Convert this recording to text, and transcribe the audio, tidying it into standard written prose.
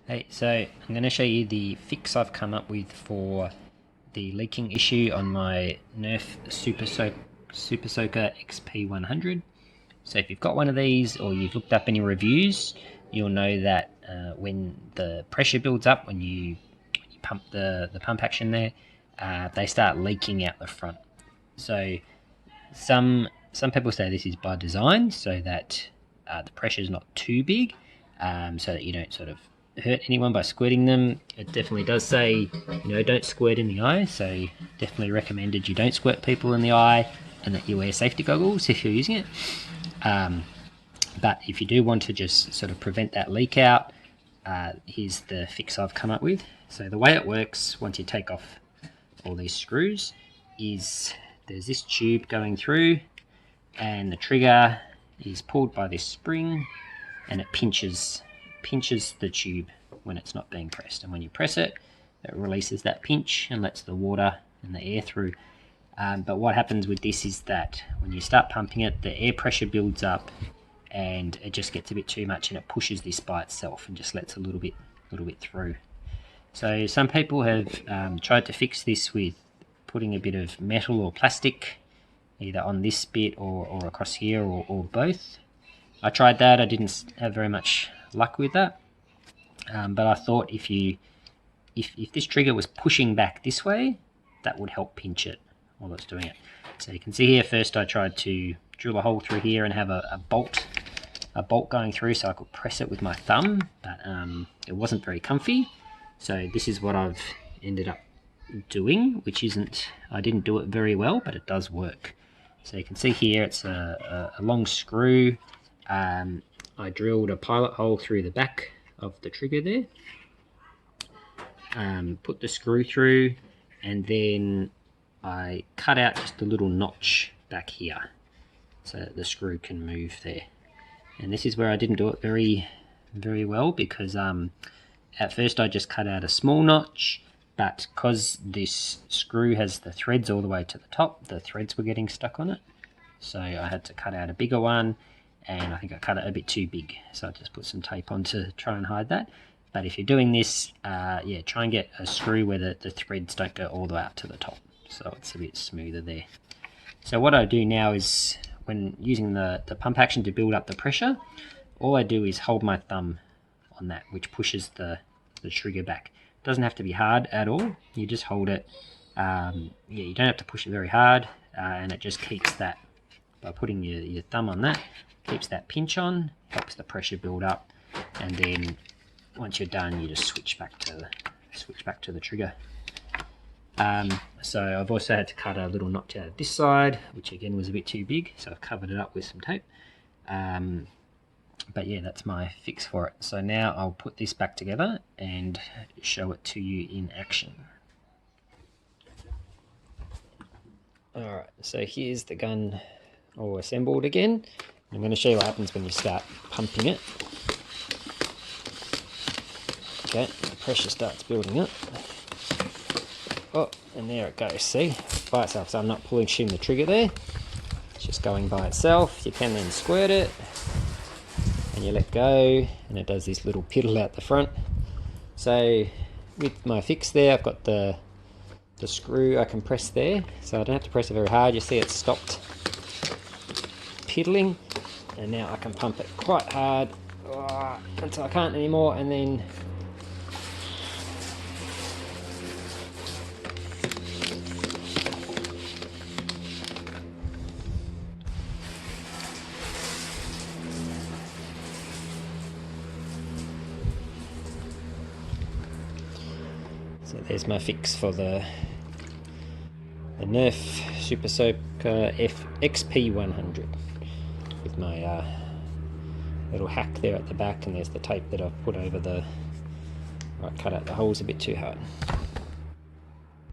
Hey, so I'm going to show you the fix I've come up with for the leaking issue on my Nerf Super Soaker XP100. So if you've got one of these or you've looked up any reviews, you'll know that when the pressure builds up, when you pump the pump action there, they start leaking out the front. So some people say this is by design, so that the pressure is not too big, so that you don't sort of hurt anyone by squirting them. It definitely does say, don't squirt in the eye, so definitely recommended you don't squirt people in the eye and that you wear safety goggles if you're using it. But if you do want to just sort of prevent that leak out, here's the fix I've come up with. So the way it works, once you take off all these screws, is there's this tube going through and the trigger is pulled by this spring and it pinches the tube when it's not being pressed, and when you press it, it releases that pinch and lets the water and the air through. But what happens with this is that when you start pumping it, the air pressure builds up and it just gets a bit too much and it pushes this by itself and just lets a little bit through. So some people have tried to fix this with putting a bit of metal or plastic either on this bit or across here, or both. I tried that. I didn't have very much luck with that, but I thought if this trigger was pushing back this way, that would help pinch it while it's doing it. So you can see here, first I tried to drill a hole through here and have a bolt going through so I could press it with my thumb, but it wasn't very comfy. So this is what I've ended up doing, which isn't, I didn't do it very well, but it does work. So you can see here it's a long screw. I drilled a pilot hole through the back of the trigger there, put the screw through, and then I cut out just a little notch back here so that the screw can move there. And this is where I didn't do it very well, because at first I just cut out a small notch, but because this screw has the threads all the way to the top, the threads were getting stuck on it. So I had to cut out a bigger one, and I think I cut it a bit too big. So I just put some tape on to try and hide that. But if you're doing this, yeah, try and get a screw where the threads don't go all the way out to the top, so it's a bit smoother there. So what I do now is, when using the pump action to build up the pressure, all I do is hold my thumb on that, which pushes the trigger back. It doesn't have to be hard at all. You just hold it. Yeah, you don't have to push it very hard, and it just keeps that, by putting your thumb on that, keeps that pinch on, helps the pressure build up, and then once you're done, you just switch back to the trigger. So I've also had to cut a little notch out of this side, which again was a bit too big, so I've covered it up with some tape. But yeah, that's my fix for it. So now I'll put this back together and show it to you in action. Alright, so here's the gun all assembled again. I'm going to show you what happens when you start pumping it. Okay, the pressure starts building up. Oh, and there it goes, see? By itself, so I'm not pushing the trigger there. It's just going by itself. You can then squirt it, and you let go, and it does this little piddle out the front. So with my fix there, I've got the screw I can press there, so I don't have to press it very hard. You see it's stopped piddling, and now I can pump it quite hard until I can't anymore, and then so there's my fix for the Nerf Super Soaker XP100 with my little hack there at the back, and there's the tape that I've put over the, right, cut out the holes a bit too hard.